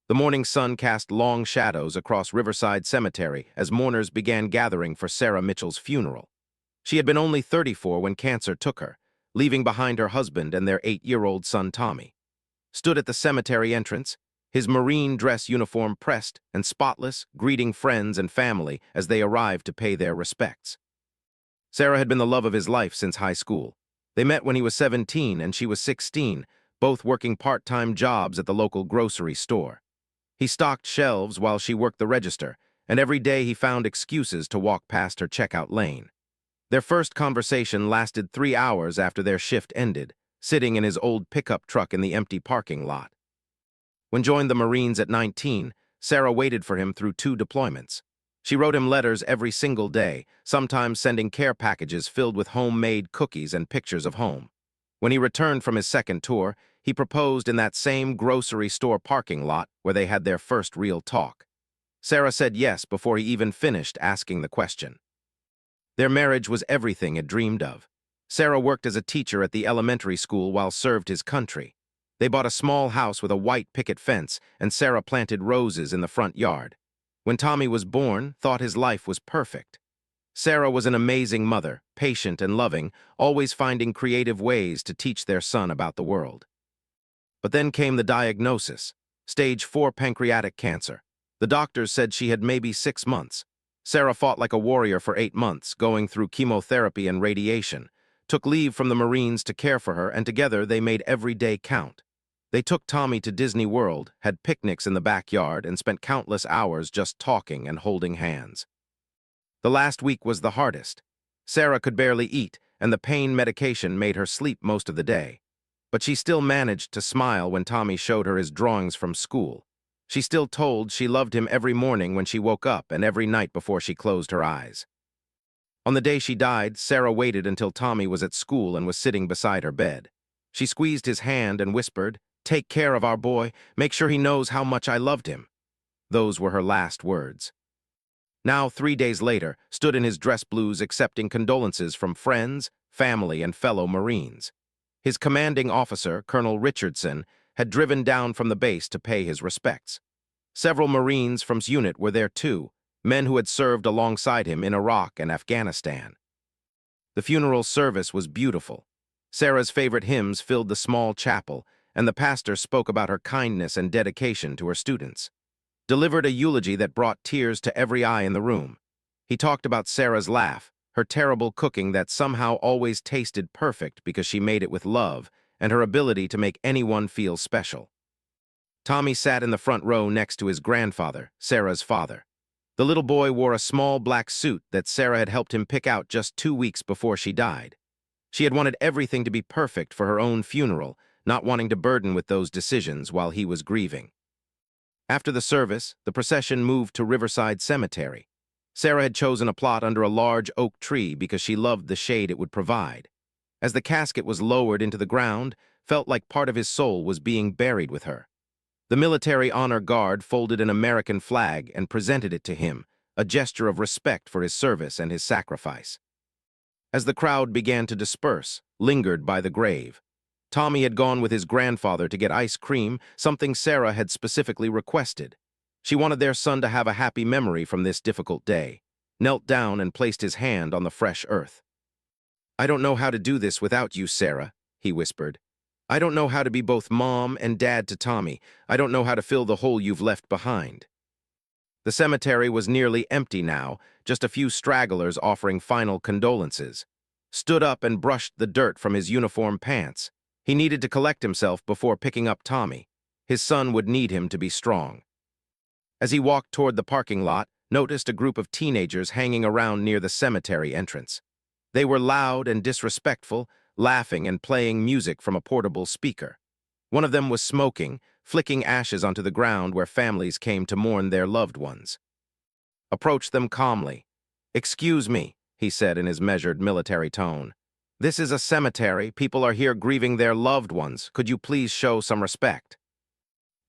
The morning sun cast long shadows across Riverside Cemetery as mourners began gathering for Sarah Mitchell's funeral. She had been only 34 when cancer took her, leaving behind her husband and their 8-year-old son Tommy. Stood at the cemetery entrance, his Marine dress uniform pressed and spotless, greeting friends and family as they arrived to pay their respects. Sarah had been the love of his life since high school. They met when he was 17 and she was 16, both working part-time jobs at the local grocery store. He stocked shelves while she worked the register, and every day he found excuses to walk past her checkout lane. Their first conversation lasted 3 hours after their shift ended, sitting in his old pickup truck in the empty parking lot. When joined the Marines at 19, Sarah waited for him through 2 deployments. She wrote him letters every single day, sometimes sending care packages filled with homemade cookies and pictures of home. When he returned from his second tour, he proposed in that same grocery store parking lot where they had their first real talk. Sarah said yes before he even finished asking the question. Their marriage was everything he'd dreamed of. Sarah worked as a teacher at the elementary school while served his country. They bought a small house with a white picket fence, and Sarah planted roses in the front yard. When Tommy was born, thought his life was perfect. Sarah was an amazing mother, patient and loving, always finding creative ways to teach their son about the world. But then came the diagnosis, stage 4 pancreatic cancer. The doctors said she had maybe 6 months. Sarah fought like a warrior for 8 months, going through chemotherapy and radiation, took leave from the Marines to care for her, and together they made every day count. They took Tommy to Disney World, had picnics in the backyard, and spent countless hours just talking and holding hands. The last week was the hardest. Sarah could barely eat, and the pain medication made her sleep most of the day. But she still managed to smile when Tommy showed her his drawings from school. She still told she loved him every morning when she woke up and every night before she closed her eyes. On the day she died, Sarah waited until Tommy was at school and was sitting beside her bed. She squeezed his hand and whispered, "Take care of our boy. Make sure he knows how much I loved him." Those were her last words. Now, 3 days later, stood in his dress blues accepting condolences from friends, family, and fellow Marines. His commanding officer, Colonel Richardson, had driven down from the base to pay his respects. Several Marines from his unit were there too, men who had served alongside him in Iraq and Afghanistan. The funeral service was beautiful. Sarah's favorite hymns filled the small chapel, and the pastor spoke about her kindness and dedication to her students. Delivered a eulogy that brought tears to every eye in the room. He talked about Sarah's laugh, her terrible cooking that somehow always tasted perfect because she made it with love, and her ability to make anyone feel special. Tommy sat in the front row next to his grandfather, Sarah's father. The little boy wore a small black suit that Sarah had helped him pick out just 2 weeks before she died. She had wanted everything to be perfect for her own funeral, not wanting to burden with those decisions while he was grieving. After the service, the procession moved to Riverside Cemetery. Sarah had chosen a plot under a large oak tree because she loved the shade it would provide. As the casket was lowered into the ground, felt like part of his soul was being buried with her. The military honor guard folded an American flag and presented it to him, a gesture of respect for his service and his sacrifice. As the crowd began to disperse, lingered by the grave. Tommy had gone with his grandfather to get ice cream, something Sarah had specifically requested. She wanted their son to have a happy memory from this difficult day, knelt down and placed his hand on the fresh earth. "I don't know how to do this without you, Sarah," he whispered. "I don't know how to be both mom and dad to Tommy. I don't know how to fill the hole you've left behind." The cemetery was nearly empty now, just a few stragglers offering final condolences. Stood up and brushed the dirt from his uniform pants. He needed to collect himself before picking up Tommy. His son would need him to be strong. As he walked toward the parking lot, noticed a group of teenagers hanging around near the cemetery entrance. They were loud and disrespectful, laughing and playing music from a portable speaker. One of them was smoking, flicking ashes onto the ground where families came to mourn their loved ones. Approached them calmly. "Excuse me," he said in his measured military tone. "This is a cemetery. People are here grieving their loved ones. Could you please show some respect?"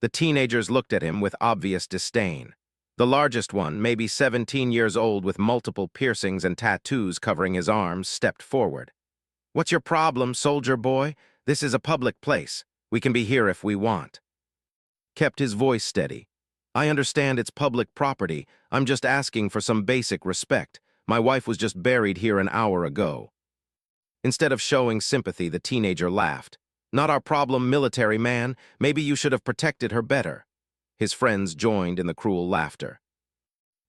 The teenagers looked at him with obvious disdain. The largest one, maybe 17 years old with multiple piercings and tattoos covering his arms, stepped forward. "What's your problem, soldier boy? This is a public place. We can be here if we want." kept his voice steady. "I understand it's public property. I'm just asking for some basic respect. My wife was just buried here an hour ago." Instead of showing sympathy, the teenager laughed. "Not our problem, military man. Maybe you should have protected her better." His friends joined in the cruel laughter.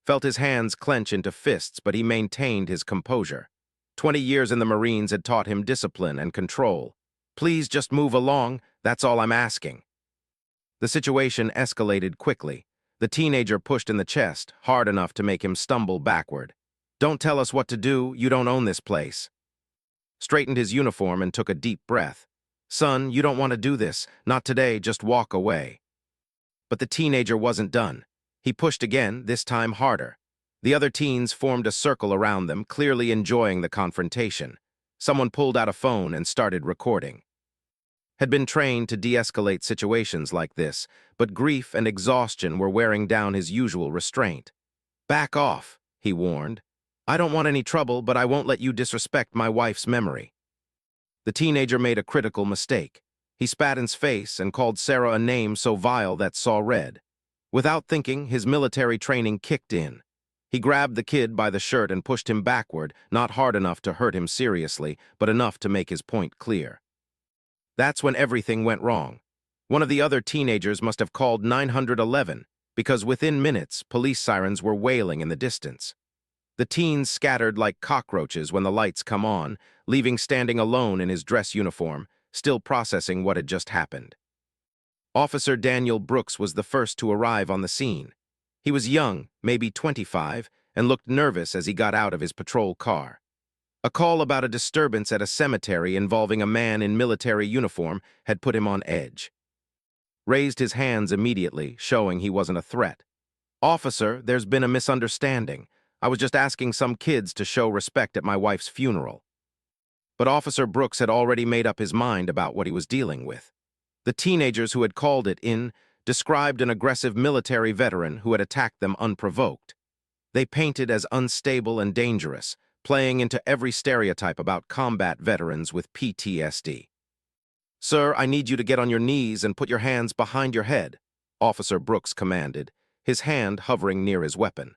Felt his hands clench into fists, but he maintained his composure. 20 years in the Marines had taught him discipline and control. "Please just move along, that's all I'm asking." The situation escalated quickly. The teenager pushed in the chest, hard enough to make him stumble backward. "Don't tell us what to do, you don't own this place." Straightened his uniform and took a deep breath. "Son, you don't want to do this. Not today, just walk away." But the teenager wasn't done. He pushed again, this time harder. The other teens formed a circle around them, clearly enjoying the confrontation. Someone pulled out a phone and started recording. Had been trained to de-escalate situations like this, but grief and exhaustion were wearing down his usual restraint. "Back off," he warned. "I don't want any trouble, but I won't let you disrespect my wife's memory." The teenager made a critical mistake. He spat in his face and called Sarah a name so vile that saw red. Without thinking, his military training kicked in. He grabbed the kid by the shirt and pushed him backward, not hard enough to hurt him seriously, but enough to make his point clear. That's when everything went wrong. One of the other teenagers must have called 911, because within minutes, police sirens were wailing in the distance. The teens scattered like cockroaches when the lights come on, leaving standing alone in his dress uniform, still processing what had just happened. Officer Daniel Brooks was the first to arrive on the scene. He was young, maybe 25, and looked nervous as he got out of his patrol car. A call about a disturbance at a cemetery involving a man in military uniform had put him on edge. Raised his hands immediately, showing he wasn't a threat. "Officer, there's been a misunderstanding. I was just asking some kids to show respect at my wife's funeral." But Officer Brooks had already made up his mind about what he was dealing with. The teenagers who had called it in described an aggressive military veteran who had attacked them unprovoked. They painted as unstable and dangerous, playing into every stereotype about combat veterans with PTSD. "Sir, I need you to get on your knees and put your hands behind your head," Officer Brooks commanded, his hand hovering near his weapon.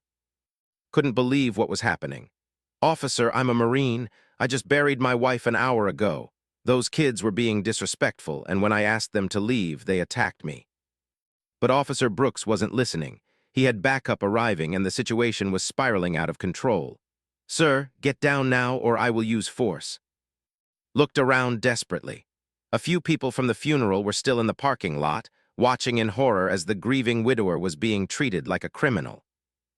Couldn't believe what was happening. "Officer, I'm a Marine. I just buried my wife an hour ago. Those kids were being disrespectful, and when I asked them to leave, they attacked me." But Officer Brooks wasn't listening. He had backup arriving, and the situation was spiraling out of control. "Sir, get down now, or I will use force." Looked around desperately. A few people from the funeral were still in the parking lot, watching in horror as the grieving widower was being treated like a criminal.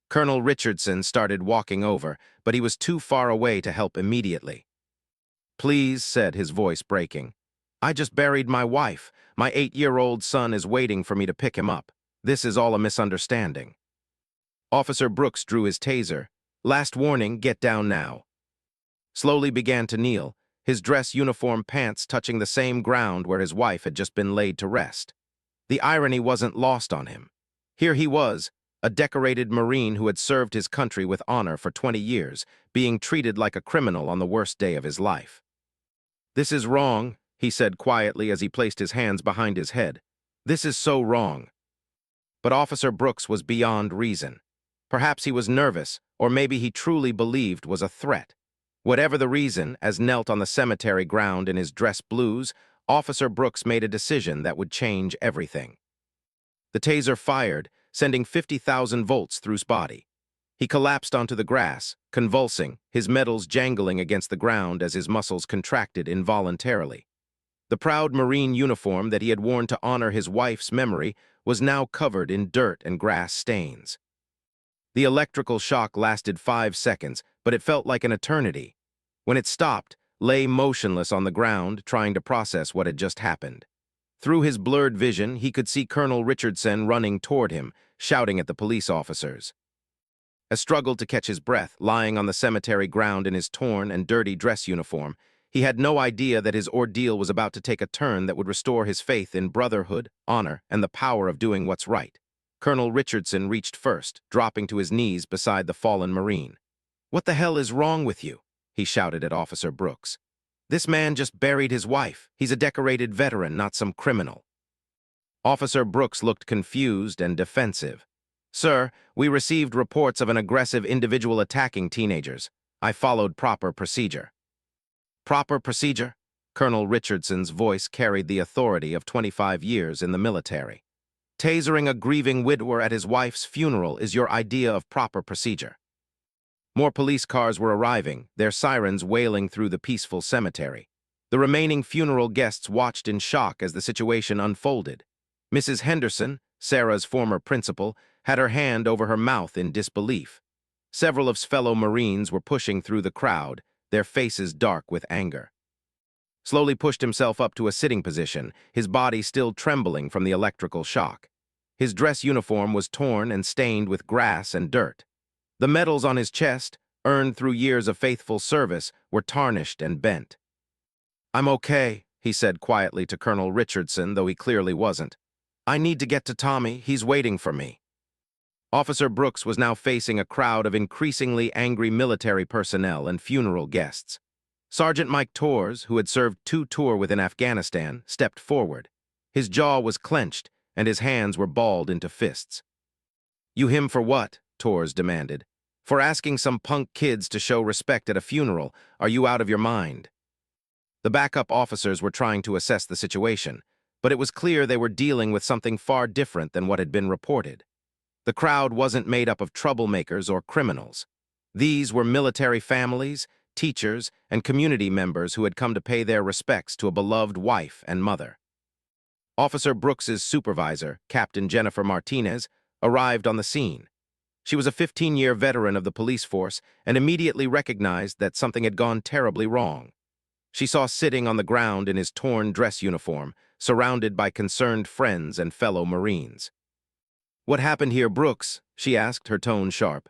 Colonel Richardson started walking over, but he was too far away to help immediately. "Please," said his voice breaking. "I just buried my wife. My 8-year-old son is waiting for me to pick him up. This is all a misunderstanding." Officer Brooks drew his taser. "Last warning, get down now." Slowly began to kneel, his dress uniform pants touching the same ground where his wife had just been laid to rest. The irony wasn't lost on him. Here he was, a decorated Marine who had served his country with honor for 20 years, being treated like a criminal on the worst day of his life. "This is wrong," he said quietly as he placed his hands behind his head. "This is so wrong." But Officer Brooks was beyond reason. Perhaps he was nervous, or maybe he truly believed was a threat. Whatever the reason, as knelt on the cemetery ground in his dress blues, Officer Brooks made a decision that would change everything. The taser fired, sending 50,000 volts through his body. He collapsed onto the grass, convulsing, his metals jangling against the ground as his muscles contracted involuntarily. The proud Marine uniform that he had worn to honor his wife's memory was now covered in dirt and grass stains. The electrical shock lasted 5 seconds, but it felt like an eternity. When it stopped, lay motionless on the ground, trying to process what had just happened. Through his blurred vision, he could see Colonel Richardson running toward him, shouting at the police officers. As struggled to catch his breath, lying on the cemetery ground in his torn and dirty dress uniform, he had no idea that his ordeal was about to take a turn that would restore his faith in brotherhood, honor, and the power of doing what's right. Colonel Richardson reached first, dropping to his knees beside the fallen Marine. "What the hell is wrong with you?" he shouted at Officer Brooks. "This man just buried his wife. He's a decorated veteran, not some criminal." Officer Brooks looked confused and defensive. "Sir, we received reports of an aggressive individual attacking teenagers. I followed proper procedure." "Proper procedure?" Colonel Richardson's voice carried the authority of 25 years in the military. "Tasering a grieving widower at his wife's funeral is your idea of proper procedure." More police cars were arriving, their sirens wailing through the peaceful cemetery. The remaining funeral guests watched in shock as the situation unfolded. Mrs. Henderson, Sarah's former principal, had her hand over her mouth in disbelief. Several of his fellow Marines were pushing through the crowd, their faces dark with anger. Slowly pushed himself up to a sitting position, his body still trembling from the electrical shock. His dress uniform was torn and stained with grass and dirt. The medals on his chest, earned through years of faithful service, were tarnished and bent. "I'm okay," he said quietly to Colonel Richardson, though he clearly wasn't. "I need to get to Tommy. He's waiting for me." Officer Brooks was now facing a crowd of increasingly angry military personnel and funeral guests. Sergeant Mike Torres, who had served 2 tours within Afghanistan, stepped forward. His jaw was clenched, and his hands were balled into fists. "You him for what?" Torres demanded. "For asking some punk kids to show respect at a funeral. Are you out of your mind?" The backup officers were trying to assess the situation, but it was clear they were dealing with something far different than what had been reported. The crowd wasn't made up of troublemakers or criminals. These were military families, teachers, and community members who had come to pay their respects to a beloved wife and mother. Officer Brooks's supervisor, Captain Jennifer Martinez, arrived on the scene. She was a 15-year veteran of the police force and immediately recognized that something had gone terribly wrong. She saw sitting on the ground in his torn dress uniform, surrounded by concerned friends and fellow Marines. "What happened here, Brooks?" she asked, her tone sharp.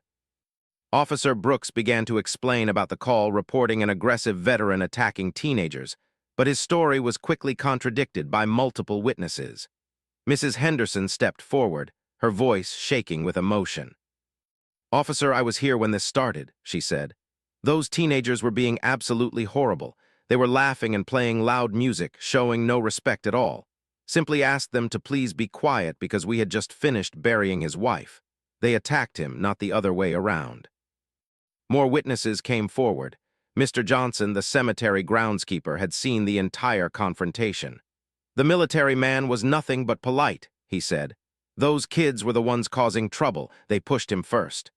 Officer Brooks began to explain about the call reporting an aggressive veteran attacking teenagers, but his story was quickly contradicted by multiple witnesses. Mrs. Henderson stepped forward, her voice shaking with emotion. "Officer, I was here when this started," she said. "Those teenagers were being absolutely horrible. They were laughing and playing loud music, showing no respect at all. Simply asked them to please be quiet because we had just finished burying his wife. They attacked him, not the other way around." More witnesses came forward. Mr. Johnson, the cemetery groundskeeper, had seen the entire confrontation. "The military man was nothing but polite," he said. "Those kids were the ones causing trouble. They pushed him first."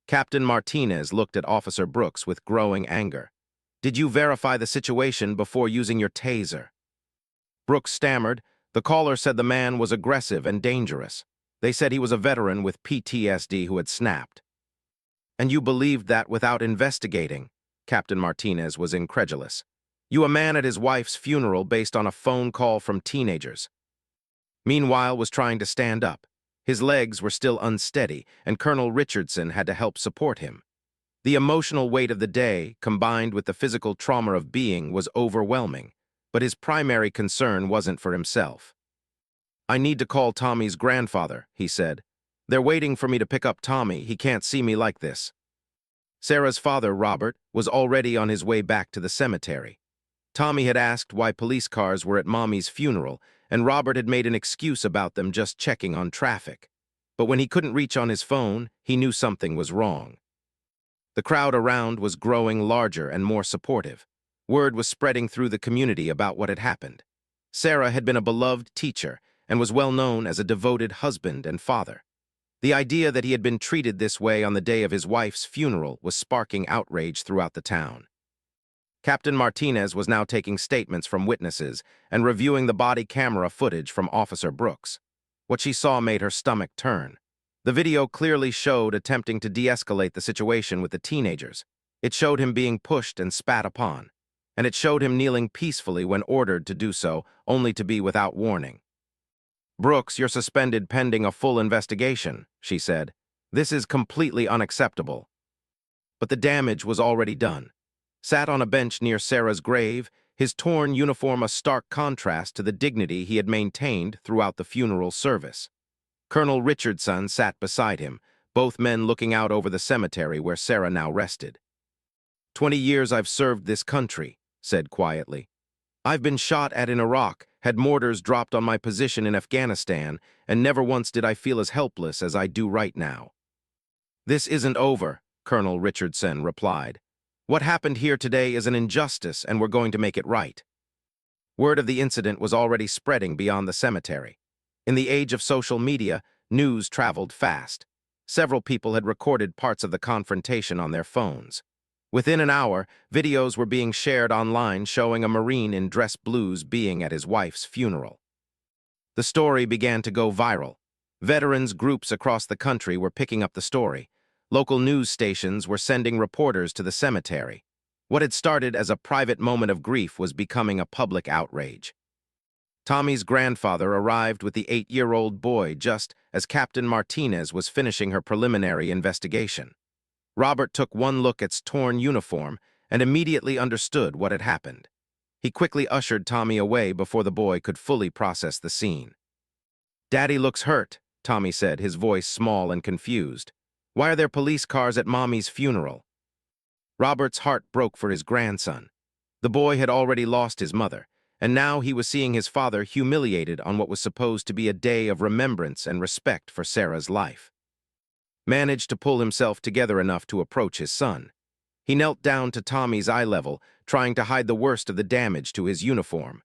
Captain Martinez looked at Officer Brooks with growing anger. "Did you verify the situation before using your taser?" Brooks stammered. "The caller said the man was aggressive and dangerous. They said he was a veteran with PTSD who had snapped." "And you believed that without investigating?" Captain Martinez was incredulous. "You a man at his wife's funeral based on a phone call from teenagers." Meanwhile was trying to stand up. His legs were still unsteady, and Colonel Richardson had to help support him. The emotional weight of the day, combined with the physical trauma of being, was overwhelming, but his primary concern wasn't for himself. "I need to call Tommy's grandfather," he said. "They're waiting for me to pick up Tommy. He can't see me like this." Sarah's father, Robert, was already on his way back to the cemetery. Tommy had asked why police cars were at Mommy's funeral, and Robert had made an excuse about them just checking on traffic. But when he couldn't reach on his phone, he knew something was wrong. The crowd around was growing larger and more supportive. Word was spreading through the community about what had happened. Sarah had been a beloved teacher and was well known as a devoted husband and father. The idea that he had been treated this way on the day of his wife's funeral was sparking outrage throughout the town. Captain Martinez was now taking statements from witnesses and reviewing the body camera footage from Officer Brooks. What she saw made her stomach turn. The video clearly showed attempting to de-escalate the situation with the teenagers. It showed him being pushed and spat upon. And it showed him kneeling peacefully when ordered to do so, only to be without warning. "Brooks, you're suspended pending a full investigation," she said. "This is completely unacceptable." But the damage was already done. Sat on a bench near Sarah's grave, his torn uniform a stark contrast to the dignity he had maintained throughout the funeral service. Colonel Richardson sat beside him, both men looking out over the cemetery where Sarah now rested. 20 years I've served this country," said quietly. "I've been shot at in Iraq, had mortars dropped on my position in Afghanistan, and never once did I feel as helpless as I do right now. This isn't over, Colonel Richardson replied. What happened here today is an injustice, and we're going to make it right. Word of the incident was already spreading beyond the cemetery. In the age of social media, news traveled fast. Several people had recorded parts of the confrontation on their phones. Within an hour, videos were being shared online showing a Marine in dress blues being at his wife's funeral. The story began to go viral. Veterans groups across the country were picking up the story. Local news stations were sending reporters to the cemetery. What had started as a private moment of grief was becoming a public outrage. Tommy's grandfather arrived with the 8-year-old boy just as Captain Martinez was finishing her preliminary investigation. Robert took one look at his torn uniform and immediately understood what had happened. He quickly ushered Tommy away before the boy could fully process the scene. "Daddy looks hurt," Tommy said, his voice small and confused. "Why are there police cars at Mommy's funeral?" Robert's heart broke for his grandson. The boy had already lost his mother, and now he was seeing his father humiliated on what was supposed to be a day of remembrance and respect for Sarah's life. Managed to pull himself together enough to approach his son. He knelt down to Tommy's eye level, trying to hide the worst of the damage to his uniform.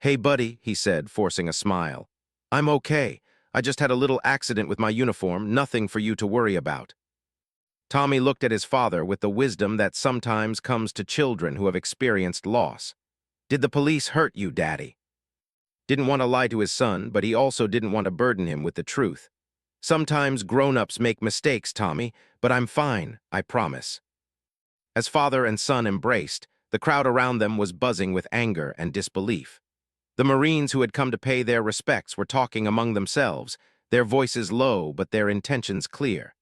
"Hey, buddy," he said, forcing a smile. "I'm okay. I just had a little accident with my uniform, nothing for you to worry about." Tommy looked at his father with the wisdom that sometimes comes to children who have experienced loss. "Did the police hurt you, Daddy?" Didn't want to lie to his son, but he also didn't want to burden him with the truth. "Sometimes grown-ups make mistakes, Tommy, but I'm fine, I promise." As father and son embraced, the crowd around them was buzzing with anger and disbelief. The Marines who had come to pay their respects were talking among themselves, their voices low but their intentions clear.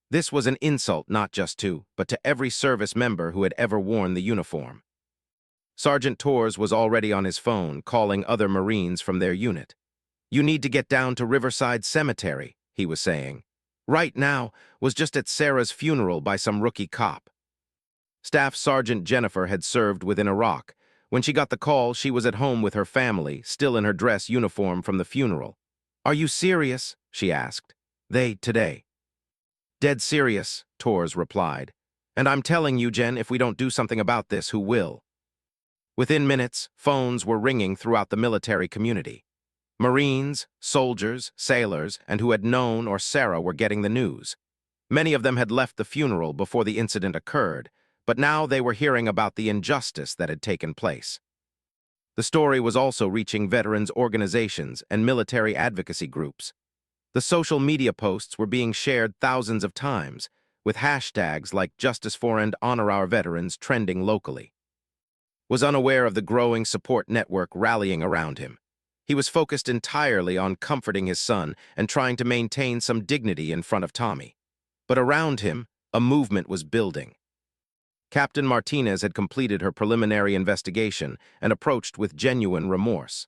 This was an insult not just to, but to every service member who had ever worn the uniform. Sergeant Torres was already on his phone, calling other Marines from their unit. "You need to get down to Riverside Cemetery," he was saying. "Right now, was just at Sarah's funeral by some rookie cop." Staff Sergeant Jennifer had served within Iraq. When she got the call, she was at home with her family, still in her dress uniform from the funeral. "Are you serious?" she asked. Today." "Dead serious," Torres replied. "And I'm telling you, Jen, if we don't do something about this, who will?" Within minutes, phones were ringing throughout the military community. Marines, soldiers, sailors, and who had known or Sarah were getting the news. Many of them had left the funeral before the incident occurred, but now they were hearing about the injustice that had taken place. The story was also reaching veterans organizations and military advocacy groups. The social media posts were being shared thousands of times, with hashtags like Justice for and Honor Our Veterans trending locally. Was unaware of the growing support network rallying around him. He was focused entirely on comforting his son and trying to maintain some dignity in front of Tommy. But around him, a movement was building. Captain Martinez had completed her preliminary investigation and approached with genuine remorse.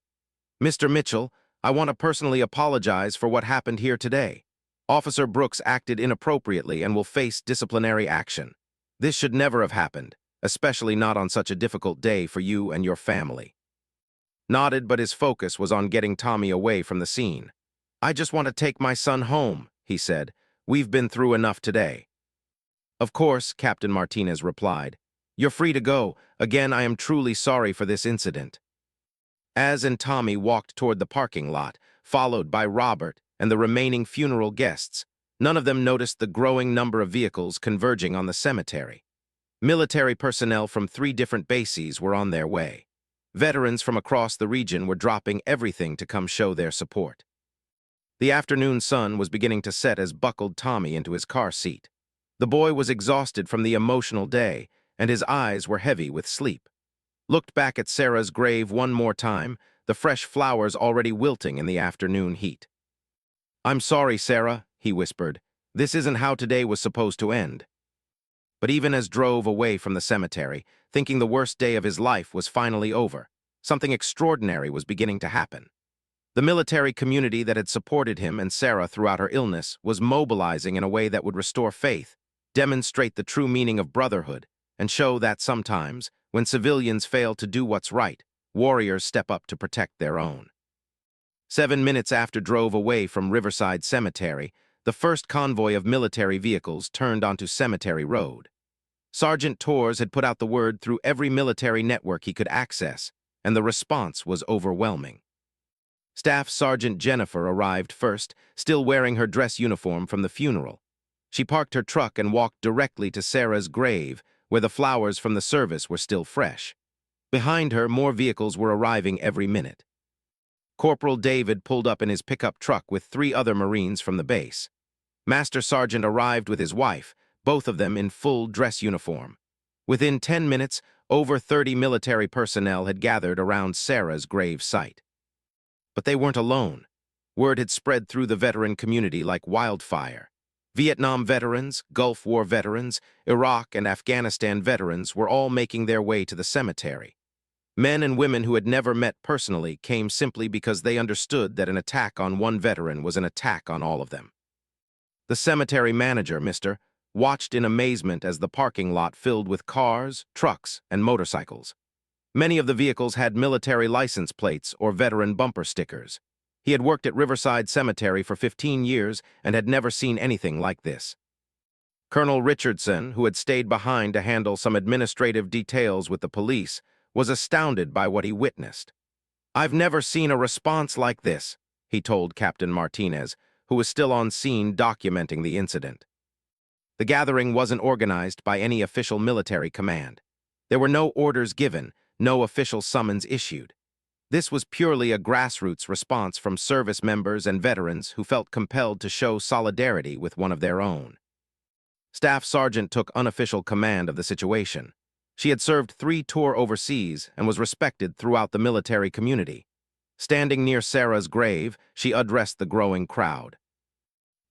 "Mr. Mitchell, I want to personally apologize for what happened here today. Officer Brooks acted inappropriately and will face disciplinary action. This should never have happened, especially not on such a difficult day for you and your family." Nodded, but his focus was on getting Tommy away from the scene. "I just want to take my son home," he said. "We've been through enough today." "Of course," Captain Martinez replied. "You're free to go. Again, I am truly sorry for this incident." Az and Tommy walked toward the parking lot, followed by Robert and the remaining funeral guests. None of them noticed the growing number of vehicles converging on the cemetery. Military personnel from 3 different bases were on their way. Veterans from across the region were dropping everything to come show their support. The afternoon sun was beginning to set as buckled Tommy into his car seat. The boy was exhausted from the emotional day, and his eyes were heavy with sleep. Looked back at Sarah's grave one more time, the fresh flowers already wilting in the afternoon heat. "I'm sorry, Sarah," he whispered. "This isn't how today was supposed to end." But even as drove away from the cemetery, thinking the worst day of his life was finally over, something extraordinary was beginning to happen. The military community that had supported him and Sarah throughout her illness was mobilizing in a way that would restore faith, demonstrate the true meaning of brotherhood, and show that sometimes, when civilians fail to do what's right, warriors step up to protect their own. 7 minutes after drove away from Riverside Cemetery, the first convoy of military vehicles turned onto Cemetery Road. Sergeant Torres had put out the word through every military network he could access, and the response was overwhelming. Staff Sergeant Jennifer arrived first, still wearing her dress uniform from the funeral. She parked her truck and walked directly to Sarah's grave, where the flowers from the service were still fresh. Behind her, more vehicles were arriving every minute. Corporal David pulled up in his pickup truck with 3 other Marines from the base. Master Sergeant arrived with his wife, both of them in full dress uniform. Within 10 minutes, over 30 military personnel had gathered around Sarah's grave site. But they weren't alone. Word had spread through the veteran community like wildfire. Vietnam veterans, Gulf War veterans, Iraq and Afghanistan veterans were all making their way to the cemetery. Men and women who had never met personally came simply because they understood that an attack on one veteran was an attack on all of them. The cemetery manager, Mr., watched in amazement as the parking lot filled with cars, trucks, and motorcycles. Many of the vehicles had military license plates or veteran bumper stickers. He had worked at Riverside Cemetery for 15 years and had never seen anything like this. Colonel Richardson, who had stayed behind to handle some administrative details with the police, was astounded by what he witnessed. "I've never seen a response like this," he told Captain Martinez, who was still on scene documenting the incident. The gathering wasn't organized by any official military command. There were no orders given, no official summons issued. This was purely a grassroots response from service members and veterans who felt compelled to show solidarity with one of their own. Staff Sergeant took unofficial command of the situation. She had served 3 tours overseas and was respected throughout the military community. Standing near Sarah's grave, she addressed the growing crowd.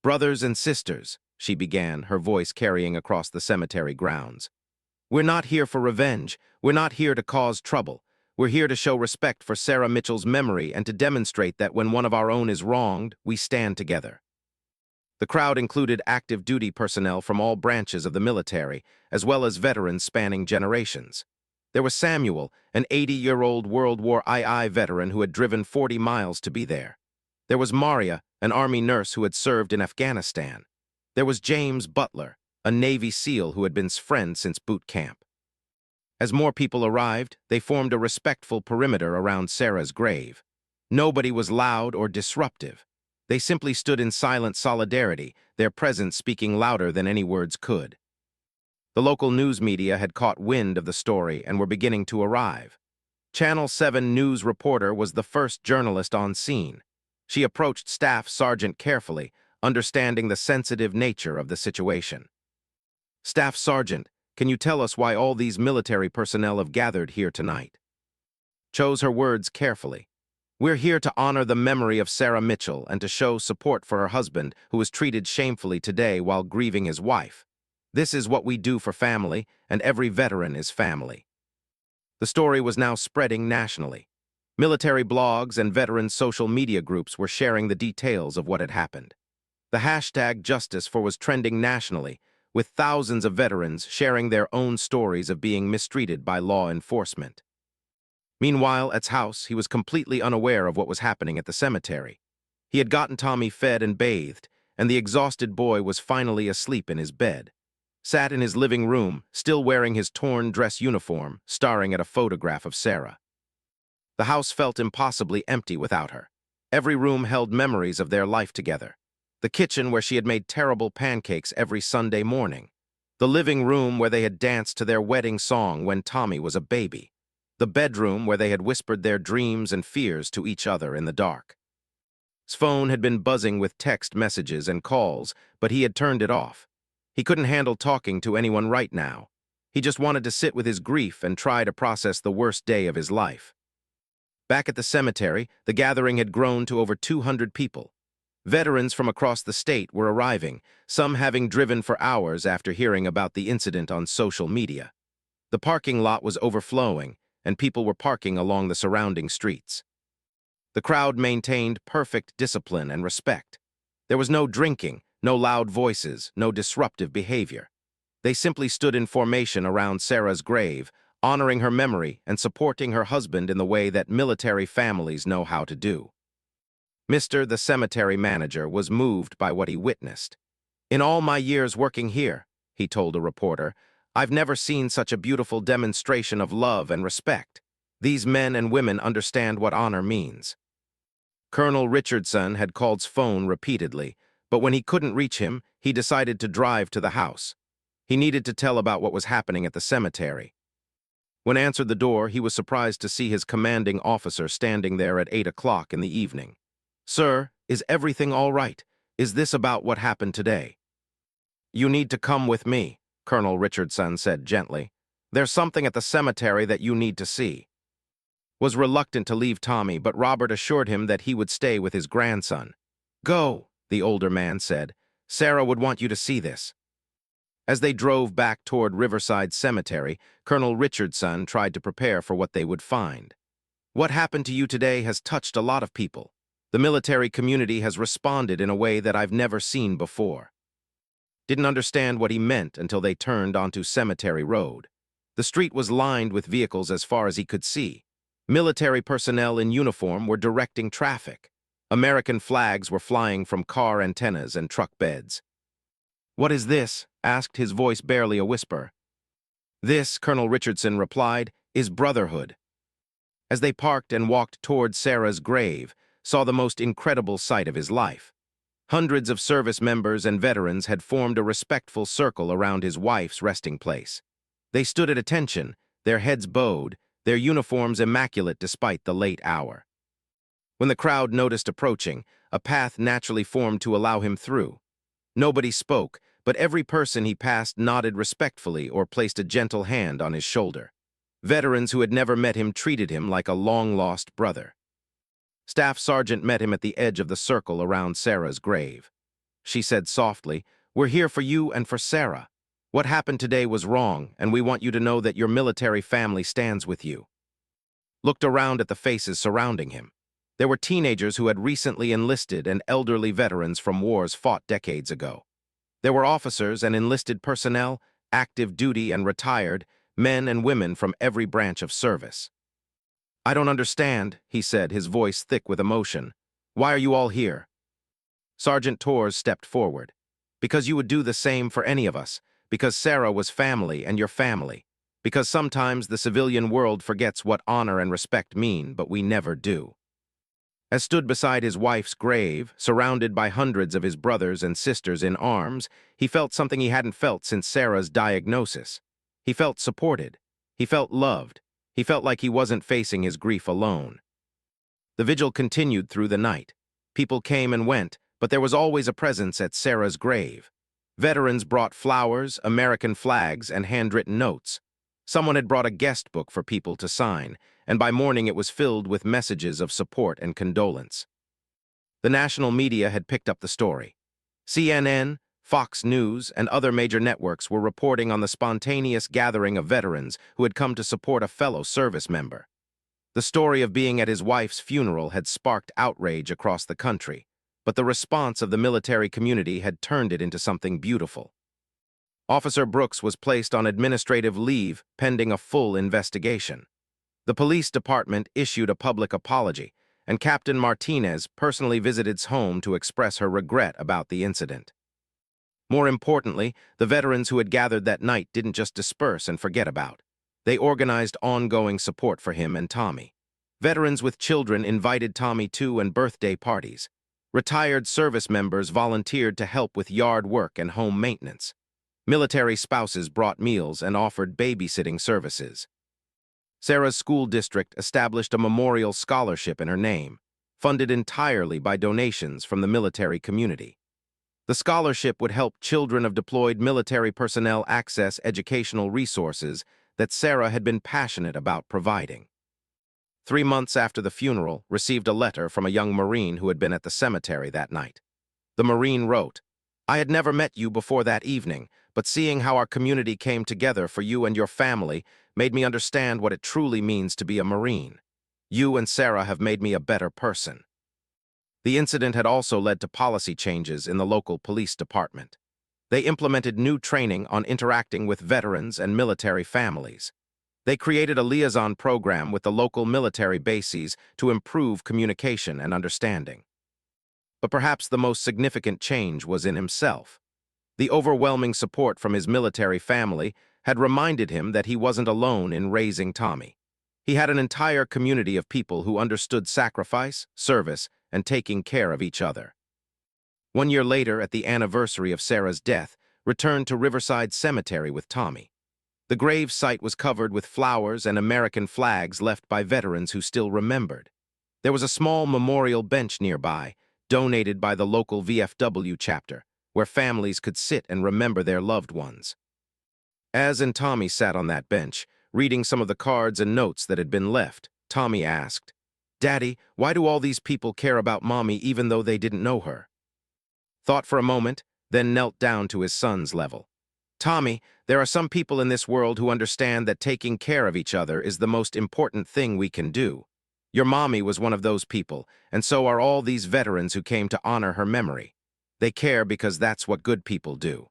"Brothers and sisters," she began, her voice carrying across the cemetery grounds. "We're not here for revenge. We're not here to cause trouble. We're here to show respect for Sarah Mitchell's memory and to demonstrate that when one of our own is wronged, we stand together." The crowd included active duty personnel from all branches of the military, as well as veterans spanning generations. There was Samuel, an 80-year-old World War II veteran who had driven 40 miles to be there. There was Maria, an Army nurse who had served in Afghanistan. There was James Butler, a Navy SEAL who had been friend since boot camp. As more people arrived, they formed a respectful perimeter around Sarah's grave. Nobody was loud or disruptive. They simply stood in silent solidarity, their presence speaking louder than any words could. The local news media had caught wind of the story and were beginning to arrive. Channel 7 news reporter was the first journalist on scene. She approached Staff Sergeant carefully, understanding the sensitive nature of the situation. "Staff Sergeant, can you tell us why all these military personnel have gathered here tonight?" Chose her words carefully. "We're here to honor the memory of Sarah Mitchell and to show support for her husband, who was treated shamefully today while grieving his wife. This is what we do for family, and every veteran is family." The story was now spreading nationally. Military blogs and veteran social media groups were sharing the details of what had happened. The hashtag #JusticeFor was trending nationally, with thousands of veterans sharing their own stories of being mistreated by law enforcement. Meanwhile, at his house, he was completely unaware of what was happening at the cemetery. He had gotten Tommy fed and bathed, and the exhausted boy was finally asleep in his bed. Sat in his living room, still wearing his torn dress uniform, staring at a photograph of Sarah. The house felt impossibly empty without her. Every room held memories of their life together. The kitchen where she had made terrible pancakes every Sunday morning. The living room where they had danced to their wedding song when Tommy was a baby. The bedroom where they had whispered their dreams and fears to each other in the dark. His phone had been buzzing with text messages and calls, but he had turned it off. He couldn't handle talking to anyone right now. He just wanted to sit with his grief and try to process the worst day of his life. Back at the cemetery, the gathering had grown to over 200 people. Veterans from across the state were arriving, some having driven for hours after hearing about the incident on social media. The parking lot was overflowing, and people were parking along the surrounding streets. The crowd maintained perfect discipline and respect. There was no drinking, no loud voices, no disruptive behavior. They simply stood in formation around Sarah's grave, honoring her memory and supporting her husband in the way that military families know how to do. Mr. the cemetery manager was moved by what he witnessed. "In all my years working here," he told a reporter, "I've never seen such a beautiful demonstration of love and respect. These men and women understand what honor means." Colonel Richardson had called phone repeatedly, but when he couldn't reach him, he decided to drive to the house. He needed to tell about what was happening at the cemetery. When answered the door, he was surprised to see his commanding officer standing there at 8 o'clock in the evening. "Sir, is everything all right? Is this about what happened today?" "You need to come with me," Colonel Richardson said gently. "There's something at the cemetery that you need to see." Was reluctant to leave Tommy, but Robert assured him that he would stay with his grandson. "Go," the older man said. "Sarah would want you to see this." As they drove back toward Riverside Cemetery, Colonel Richardson tried to prepare for what they would find. "What happened to you today has touched a lot of people. The military community has responded in a way that I've never seen before." Didn't understand what he meant until they turned onto Cemetery Road. The street was lined with vehicles as far as he could see. Military personnel in uniform were directing traffic. American flags were flying from car antennas and truck beds. "What is this?" asked, his voice barely a whisper. "This," Colonel Richardson replied, "is brotherhood." As they parked and walked toward Sarah's grave, saw the most incredible sight of his life. Hundreds of service members and veterans had formed a respectful circle around his wife's resting place. They stood at attention, their heads bowed, their uniforms immaculate despite the late hour. When the crowd noticed approaching, a path naturally formed to allow him through. Nobody spoke, but every person he passed nodded respectfully or placed a gentle hand on his shoulder. Veterans who had never met him treated him like a long-lost brother. Staff Sergeant met him at the edge of the circle around Sarah's grave. She said softly, "We're here for you and for Sarah. What happened today was wrong, and we want you to know that your military family stands with you." Looked around at the faces surrounding him. There were teenagers who had recently enlisted and elderly veterans from wars fought decades ago. There were officers and enlisted personnel, active duty and retired, men and women from every branch of service. "I don't understand," he said, his voice thick with emotion. "Why are you all here?" Sergeant Torres stepped forward. "Because you would do the same for any of us. Because Sarah was family and your family. Because sometimes the civilian world forgets what honor and respect mean, but we never do." As stood beside his wife's grave, surrounded by hundreds of his brothers and sisters in arms, he felt something he hadn't felt since Sarah's diagnosis. He felt supported. He felt loved. He felt like he wasn't facing his grief alone. The vigil continued through the night. People came and went, but there was always a presence at Sarah's grave. Veterans brought flowers, American flags, and handwritten notes. Someone had brought a guest book for people to sign, and by morning it was filled with messages of support and condolence. The national media had picked up the story. CNN, Fox News, and other major networks were reporting on the spontaneous gathering of veterans who had come to support a fellow service member. The story of being at his wife's funeral had sparked outrage across the country, but the response of the military community had turned it into something beautiful. Officer Brooks was placed on administrative leave pending a full investigation. The police department issued a public apology, and Captain Martinez personally visited his home to express her regret about the incident. More importantly, the veterans who had gathered that night didn't just disperse and forget about. They organized ongoing support for him and Tommy. Veterans with children invited Tommy to and birthday parties. Retired service members volunteered to help with yard work and home maintenance. Military spouses brought meals and offered babysitting services. Sarah's school district established a memorial scholarship in her name, funded entirely by donations from the military community. The scholarship would help children of deployed military personnel access educational resources that Sarah had been passionate about providing. 3 months after the funeral, received a letter from a young Marine who had been at the cemetery that night. The Marine wrote, "I had never met you before that evening, but seeing how our community came together for you and your family made me understand what it truly means to be a Marine. You and Sarah have made me a better person." The incident had also led to policy changes in the local police department. They implemented new training on interacting with veterans and military families. They created a liaison program with the local military bases to improve communication and understanding. But perhaps the most significant change was in himself. The overwhelming support from his military family had reminded him that he wasn't alone in raising Tommy. He had an entire community of people who understood sacrifice, service, and taking care of each other. 1 year later, at the anniversary of Sarah's death, returned to Riverside Cemetery with Tommy. The grave site was covered with flowers and American flags left by veterans who still remembered. There was a small memorial bench nearby, donated by the local VFW chapter, where families could sit and remember their loved ones. As and Tommy sat on that bench, reading some of the cards and notes that had been left, Tommy asked, "Daddy, why do all these people care about Mommy even though they didn't know her?" Thought for a moment, then knelt down to his son's level. "Tommy, there are some people in this world who understand that taking care of each other is the most important thing we can do. Your mommy was one of those people, and so are all these veterans who came to honor her memory. They care because that's what good people do."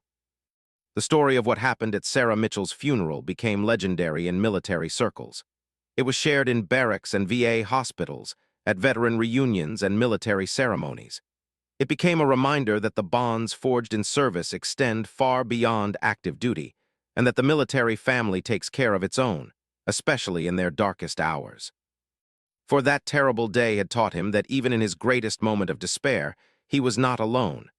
The story of what happened at Sarah Mitchell's funeral became legendary in military circles. It was shared in barracks and VA hospitals, at veteran reunions and military ceremonies. It became a reminder that the bonds forged in service extend far beyond active duty, and that the military family takes care of its own, especially in their darkest hours. For that terrible day had taught him that even in his greatest moment of despair, he was not alone.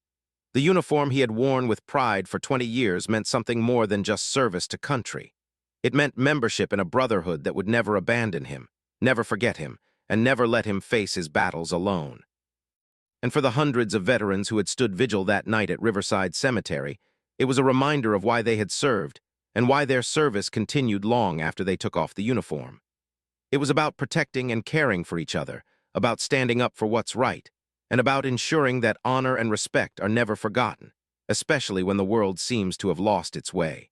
The uniform he had worn with pride for 20 years meant something more than just service to country. It meant membership in a brotherhood that would never abandon him, never forget him, and never let him face his battles alone. And for the hundreds of veterans who had stood vigil that night at Riverside Cemetery, it was a reminder of why they had served, and why their service continued long after they took off the uniform. It was about protecting and caring for each other, about standing up for what's right, and about ensuring that honor and respect are never forgotten, especially when the world seems to have lost its way.